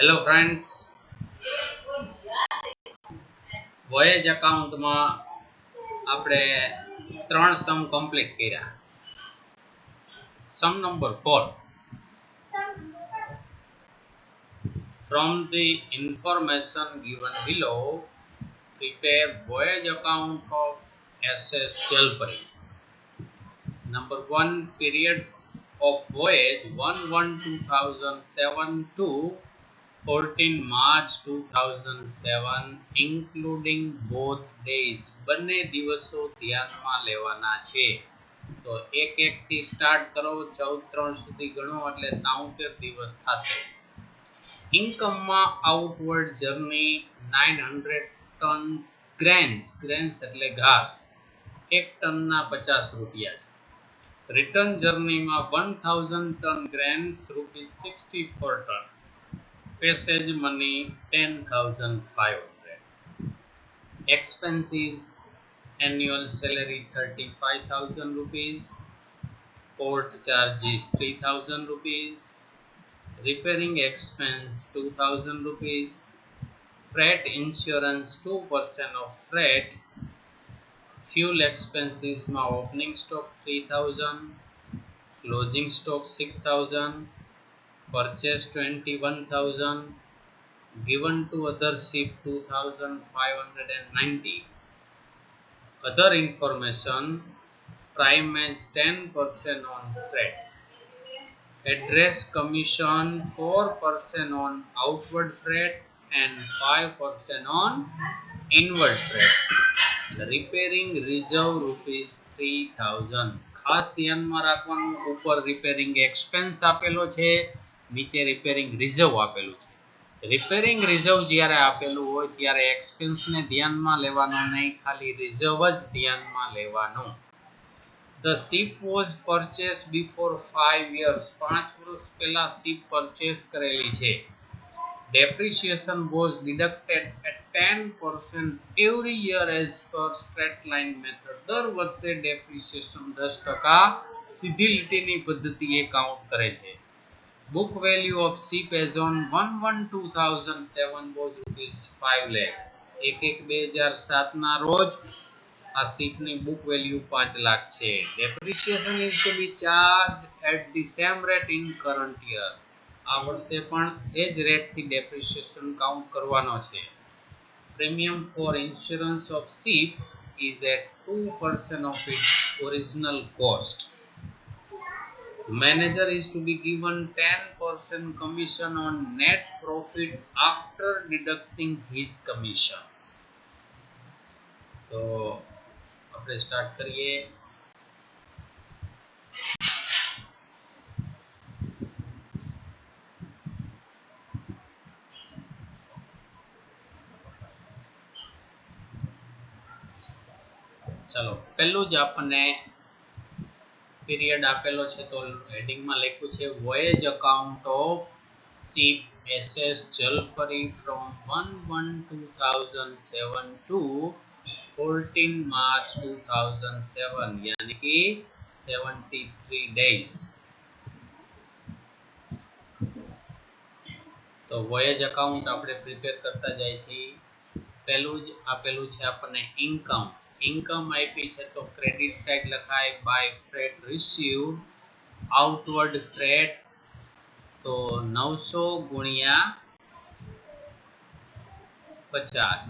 Hello friends, voyage એકાઉન્ટમાં આપણે 3 sum complete કર્યા. Sum number 4. From the information given below, prepare voyage account of SS Jalpari. Number 1, period of voyage 1/1/2007 to 14 March 2007 including both days. બંને દિવસો ધ્યાનમાં લેવાના છે. તો 1-1 થી સ્ટાર્ટ કરો, 14-3 સુધી ગણો એટલે 73 દિવસ થશે. ઇન્કમમાં આઉટવર્ડ જર્ની 900 ટન્સ ગ્રેન્સ એટલે ઘાસ, 1 ટનના 50 રૂપિયા છે. રિટર્ન જર્નીમાં 1000 ton grains ₹64 ton. Passage money 10,500. Expenses: annual salary 35,000 rupees, port charges 3,000 rupees, repairing expense 2,000 rupees, freight insurance 2% of freight, fuel expenses ma opening stock 3,000, closing stock 6,000, purchase 21,000, given to other ship 2,590. Other information: primage 10% on freight, address commission 4% on outward freight and 5% on inward freight. repairing reserve ₹3,000. ખાસ ધ્યાનમાં રાખવાનું, ઉપર repairing expense આપેલો છે, નીચે repairing reserve આપેલું છે. Repairing reserve જ્યારે આપેલું હોય ત્યારે એક્સપેન્સને ધ્યાનમાં લેવાનું નહીં, ખાલી રિઝર્વ જ ધ્યાનમાં લેવાનું. The ship was purchased before 5 years. 5 વર્ષ પહેલા શિપ પરચેસ કરેલી છે. Depreciation was deducted at 10% every year as per straight line method. દર વર્ષે ડેપ્રિસિએશન 10% સીધી લીટીની પદ્ધતિએ કાઉન્ટ કરે છે. Book value of ship as on 1/1/2007 was ₹5 lakh. 1/1/2007 ના રોજ આ શિપની બુક વેલ્યુ 5 લાખ છે. Depreciation is to be charged at the same rate in current year. આ વર્ષે પણ એ જ રેટથી ડેપ્રિસિએશન કાઉન્ટ કરવાનો છે. Premium for insurance of ship is at 2% of its original cost. Manager is to be given 10% commission on net profit after deducting his commission. તો આપણે start કરીએ. ચાલો, પહેલું જ આપણને પીરિયડ આપેલો છે, તો હેડિંગમાં લખ્યું છે voyage account of ship SS Jalpari from 1/1/2007 to 14 March 2007 यानी कि 73 days. તો વોયેજ અકાઉન્ટ આપણે પ્રિપેર કરતા જાય છે. પહેલું જ આપેલું છે આપણને ઇન્કમ. ઇન્કમ આપી છે તો ક્રેડિટ સાઇડ લખાય by freight received, outward freight તો 900 ગુણ્યા 50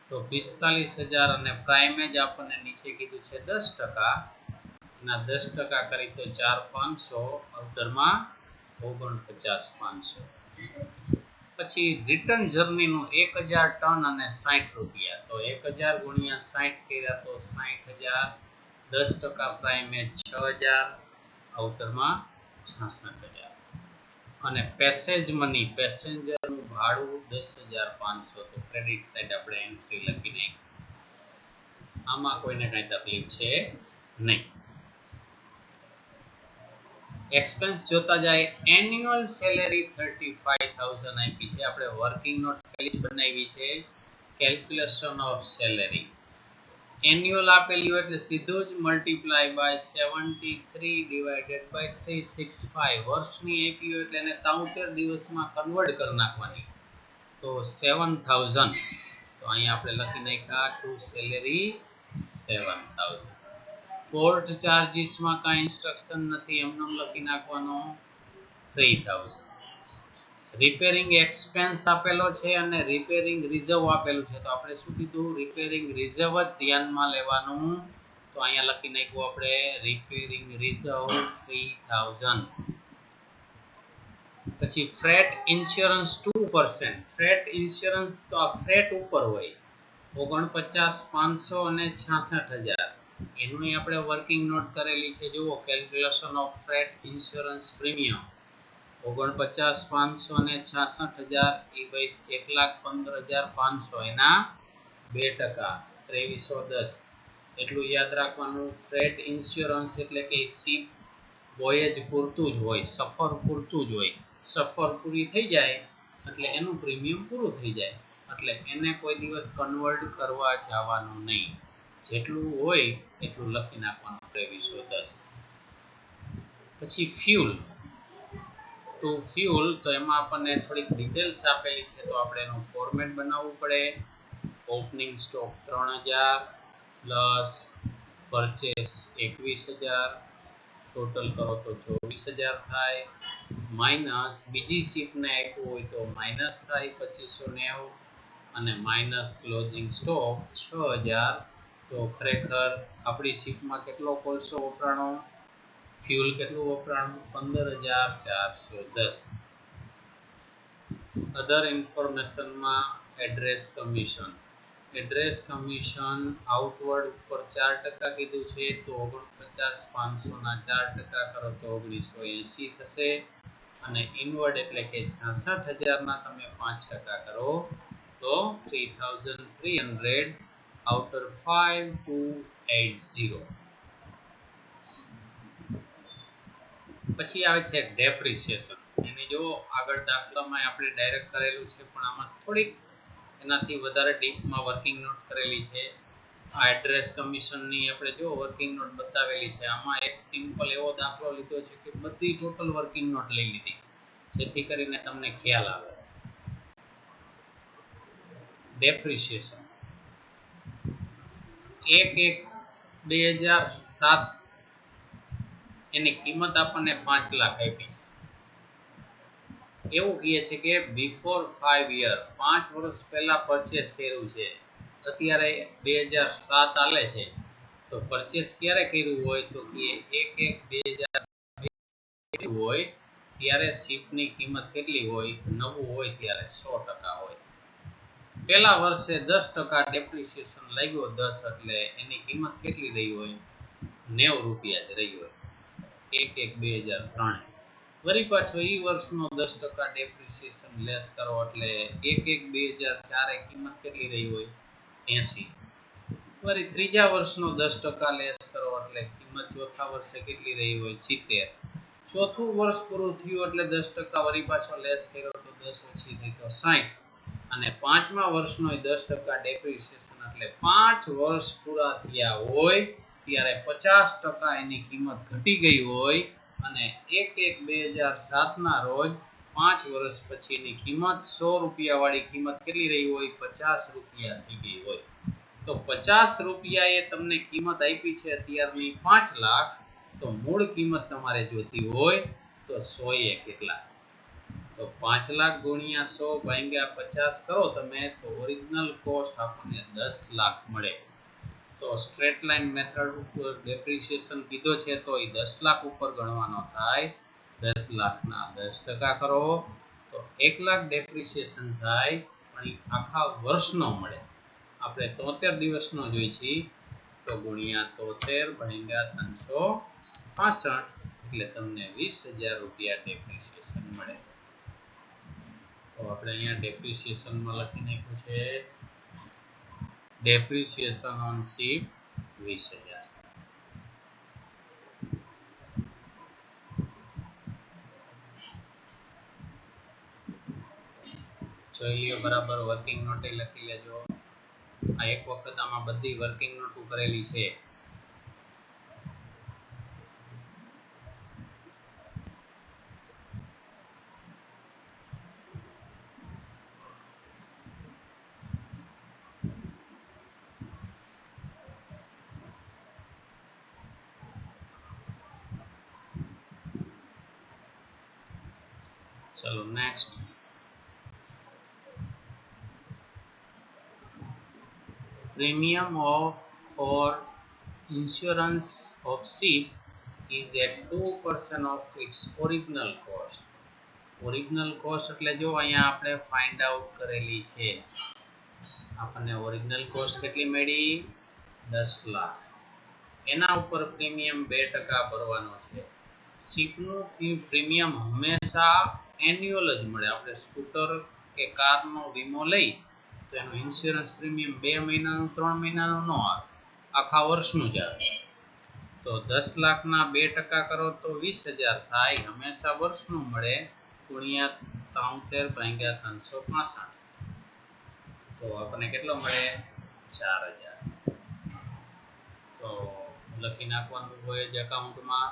તો 45,000 અને પ્રાઇમેજ આપણને નીચે કીધું છે 10%. ના 10% કરી તો 4,500, આઉટરમાં 49,500. પછી રિટર્ન જર્નીનું 1000 ટન અને 60 રૂપિયા. તો 1000 ગુણ્યા 60 કર્યા તો 60,000, 10% પ્રાઇમેજ 6,000, આઉટરમાં 66,000. અને પેસેજ મની, પેસેન્જરનું ભાડું 10,500. તો ક્રેડિટ સાઇડ આપણે એન્ટ્રી લખી નાખી. આમાં કોઈને કાંઈ તકલીફ છે નહીં. એક્સપેન્સ જોતા જાય. એન્યુઅલ સેલેરી 35,000 આપી છે. આપણે વર્કિંગ નોટ પહેલી બનાવી છે, કેલ્ક્યુલેશન ઓફ સેલેરી. એન્યુઅલ આપેલી હોય એટલે સીધું જ મલ્ટીપ્લાય બાય 73 ડિવાઇડેડ બાય 365 વર્ષની આપી હોય એટલે એને 73 દિવસમાં કન્વર્ટ કરી નાખવાની તો 7000 તો અહીંયા આપણે લખી નાખ્યા ટુ સેલેરી 7000 પોર્ટ ચાર્જીસમાં કાંઈ ઇન્સ્ટ્રક્શન નથી એમને લખી નાખવાનો 3000 રિપેરિંગ એક્સપેન્સ આપેલો છે અને રિપેરિંગ રિઝર્વ આપેલું છે તો આપણે શું કીધું રિપેરિંગ રિઝર્વ જ ધ્યાનમાં લેવાનું તો અહીંયા લખી નાખ્યું આપણે રિપેરિંગ રિઝર્વ 3000 પછી ફ્રેટ ઇન્સ્યોરન્સ 2% ફ્રેટ ઇન્સ્યોરન્સ તો આ ફ્રેટ ઉપર હોય 49 500 અને 66000 એનું આપણે વર્કિંગ નોટ કરેલી છે જુઓ calculation of freight insurance premium 49 500 અને 66000 એ ભાઈ 1,15,500 એના 2% 2310 એટલું યાદ રાખવાનું ફ્રેટ ઇન્સ્યોરન્સ એટલે કે શિપ વોયેજ પૂરતું જ હોય સફર પૂરતું જ હોય સફર પૂરી થઈ જાય એટલે એનું પ્રીમિયમ પૂરું થઈ જાય એટલે એને કોઈ દિવસ કન્વર્ટ કરવા જવાનું નહીં જેટલું હોય એટલું લખી નાખવાનું 2310 પછી ફ્યુલ ટુ ફ્યુલ તો એમાં આપણને થોડીક ડિટેલ્સ આપેલી છે તો આપણે એનું ફોર્મેટ બનાવવું પડે opening stock 3000 plus purchase 21000 total કરો તો 24000 થાય માઇનસ બીજી શિપને આપ્યું હોય તો માઇનસ થાય 2590 અને માઇનસ ક્લોઝિંગ સ્ટોક 6000 તો ખરેખર આપણી શિપમાં કેટલો કોલસો વપરાણો ફ્યુલ કેટલું વપરાણું 15410 અધર ઇન્ફોર્મેશનમાં એડ્રેસ કમિશન આઉટવર્ડ ઉપર 4% કીધું છે તો 49 500 ના 4% કરો તો 1980 થશે અને ઇનવર્ડ એટલે કે 66000 ના તમે 5% કરો તો 3300 આઉટર 5280 પછી આવે છે ડેપ્રિસિએશન એની જો આગળ દાખલામાં આપણે ડાયરેક્ટ કરેલું છે પણ આમાં થોડીક એનાથી વધારે ડીપમાં વર્કિંગ નોટ કરેલી છે આ એડ્રેસ કમિશનની આપણે જો વર્કિંગ નોટ બતાવેલી છે આમાં એક સિમ્પલ એવો દાખલો લીધો છે કે બધી ટોટલ વર્કિંગ નોટ લઈ લીધી જેથી કરીને તમને ખ્યાલ આવે ડેપ્રિસિએશન 1/1/2007 એની કિંમત આપણને 5 લાખ આપી છે એવું કહે છે કે બિફોર 5 યર 5 વર્ષ પહેલા પરચેસ કર્યું છે અત્યારે 2007 ચાલે છે તો પરચેસ ક્યારે કર્યું હોય તો કે 1/1/2000 હોય ત્યારે શિપની કિંમત કેટલી હોય નવું હોય ત્યારે 100% હોય પહેલા વર્ષે 10% ડેપ્રિસિએશન લાગ્યો 10 એટલે એની કિંમત કેટલી રહી હોય 90 રૂપિયા જ રહી હોય 1/1/2003 વળી પાછો એ વર્ષનો 10% ડેપ્રિસિએશન લેસ કરો એટલે 1/1/2004 કિંમત કેટલી રહી હોય 80 વળી ત્રીજા વર્ષનો 10% લેસ કરો એટલે કિંમત ચોથા વર્ષે કેટલી રહી હોય 70 ચોથું વર્ષ પૂરું થયું એટલે 10% વળી પાછો લેસ કર્યો તો 10 ઓછી થઈ તો 60 અને પાંચમા વર્ષનો 10% ડેપ્રિસિએશન એટલે 5 વર્ષ પૂરા થયા હોય ત્યારે 50% એની કિંમત ઘટી ગઈ હોય અને 1/1/2007 ના રોજ 5 વર્ષ પછીની કિંમત 100 રૂપિયા વાળી કિંમત કેટલી રહી હોય 50 રૂપિયા થઈ ગઈ હોય તો 50 રૂપિયા એ તમને કિંમત આપી છે અત્યારની 5 લાખ તો મૂળ કિંમત તમારે જોતી હોય તો 100 એ કેટલા તો 5 લાખ ગુણ્યા 100 ભાગ્યા 50 કરો તમે તો ઓરિજિનલ કોસ્ટ આપણને 10 લાખ મળે તો સ્ટ્રેટ લાઇન મેથડ ઉપર ડેપ્રિસિએશન કીધો છે તો એ 10 લાખ ઉપર ગણવાનો થાય 10 લાખના 10% કરો તો 1 લાખ ડેપ્રિસિએશન થાય પણ એ આખા વર્ષનો મળે આપણે 73 દિવસનો જોઈ છે તો ગુણ્યા 73 ભાગ્યા 365 એટલે તમને 20,000 રૂપિયા ડેપ્રિસિએશન મળે તો આપણે અહીંયા ડેપ્રિસિએશનમાં લખી નાખ્યું છે depreciation on ship 20,000 જોઈ લ્યો બરાબર વર્કિંગ નોટ લખી લેજો આ એક વખત આમાં બધી વર્કિંગ નોટો કરેલી છે. ચલો next. Premium for insurance of ship is at 2% of its original cost. Original cost એટલે જો અહીંયા આપણે ફાઇન્ડ આઉટ કરેલી છે. આપણને ઓરિજિનલ કોસ્ટ કેટલી મળી? 10 લાખ. એના ઉપર પ્રીમિયમ 2% ભરવાનો છે. શિપનું પ્રીમિયમ હંમેશા એન્યુઅલ જ મળે. આપણે સ્કૂટર કે કારનો વીમો લઈ તો એનું ઇન્સ્યોરન્સ પ્રીમિયમ 2 મહિનાનું 3 મહિનાનું ન આવે, આખા વર્ષનું જ આવે. તો 10 લાખના 2% કરો તો 20,000 થાય. હંમેશા વર્ષનું મળે ગુણ્યા 73 ભાગ્યા 365. તો આપણને કેટલો મળે? 4,000. તો લખી નાખવાનું હોય એકાઉન્ટમાં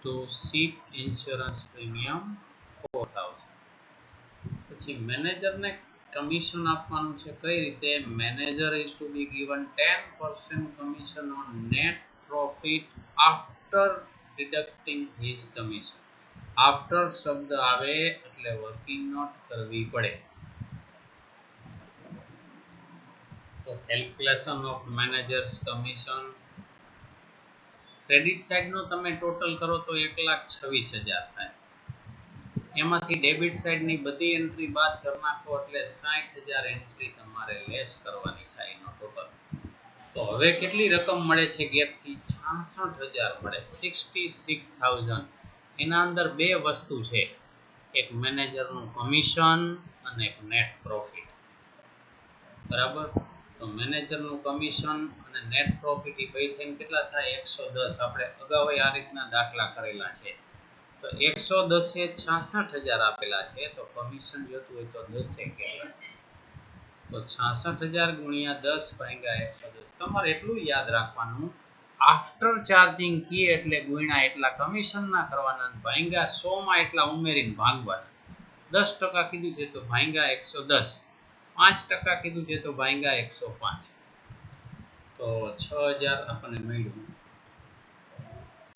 to ship insurance premium 4,000. પછી મેનેજરને કમિશન આપવાનું છે. કઈ રીતે? Manager is to be given 10% commission on net profit after deducting his commission. after શબ્દ આવે એટલે વર્કિંગ નોટ કરવી પડે. તો calculation of managers commission. Credit સાઇડનો તમે ટોટલ કરો તો 1,26,000 થાય. એમાંથી ડેબિટ સાઇડની બધી એન્ટ્રી બાદ કરી નાખો એટલે 60,000 એન્ટ્રી તમારે લેસ કરવાની થાય એનો ટોટલ. તો હવે કેટલી રકમ મળે છે ગેપથી? 66,000 મળે. 66,000. એના અંદર બે વસ્તુ છે, એક મેનેજરનું કમિશન અને એક નેટ પ્રોફિટ. બરાબર. તો મેનેજરનું કમિશન અને નેટ પ્રોફિટ એ બે થઈને કેટલા થાય? 110. આપણે અગાઉ આ રીતના દાખલા કરેલા છે. તો 110 એ 66,000 આપેલા છે. તો કમિશન જોતું હોય તો 10 કેટલા? તો 66,000 ગુણ્યા 10 ભાગ્યા 110. તમારે એટલું યાદ રાખવાનું, આફ્ટર ચાર્જિંગ કીએ એટલે ગુણ્યા એટલા કમિશનના કરવાના, ભાગ્યા 100 માં એટલા ઉમેરીને ભાગવાના. 10% કીધું છે તો ભાગ્યા 110. 5% કીધું છે તો ભાગ્યા 105. તો 6,000 આપણને મળ્યું.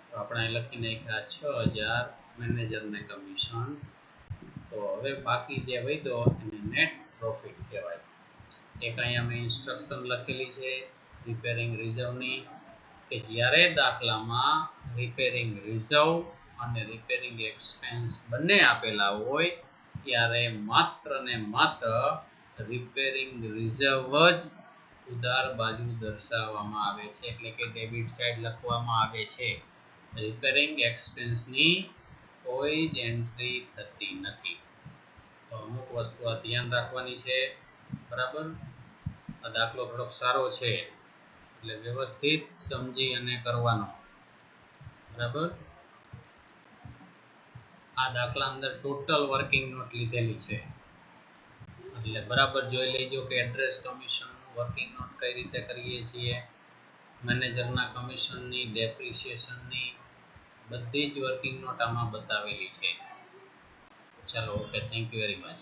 તો આપણે લખી નાખ્યા 6,000 મેનેજરને કમિશન. તો હવે બાકી જે વધ્યો એને નેટ પ્રોફિટ કહેવાય. એક અહીંયા મેં ઇન્સ્ટ્રક્શન લખેલી છે રિપેરિંગ રિઝર્વની, કે જ્યારે દાખલામાં રિપેરિંગ રિઝર્વ અને રિપેરિંગ એક્સપેન્સ બંને આપેલા હોય ત્યારે માત્ર ને માત્ર રિપેરિંગ રિઝર્વ જ ઉધાર બાજુ દર્શાવવામાં આવે છે, એટલે કે ડેબિટ સાઇડ લખવામાં આવે છે. રિપેરિંગ એક્સપેન્સની કોઈ જ એન્ટ્રી થતી નથી. તો અમુક વસ્તુ આ ધ્યાન રાખવાની છે. બરાબર. આ દાખલો થોડોક સારો છે એટલે વ્યવસ્થિત સમજી અને કરવાનો. બરાબર. આ દાખલા અંદર ટોટલ વર્કિંગ નોટ લીધેલી છે એટલે બરાબર જોઈ લેજો કે એડ્રેસ કમિશનનું વર્કિંગ નોટ કઈ રીતે કરીએ છીએ, મેનેજરના કમિશનની, ડેપ્રિસિએશનની બધી જ વર્કિંગ નોટ આમાં બતાવેલી છે. ચલો okay, thank you very much.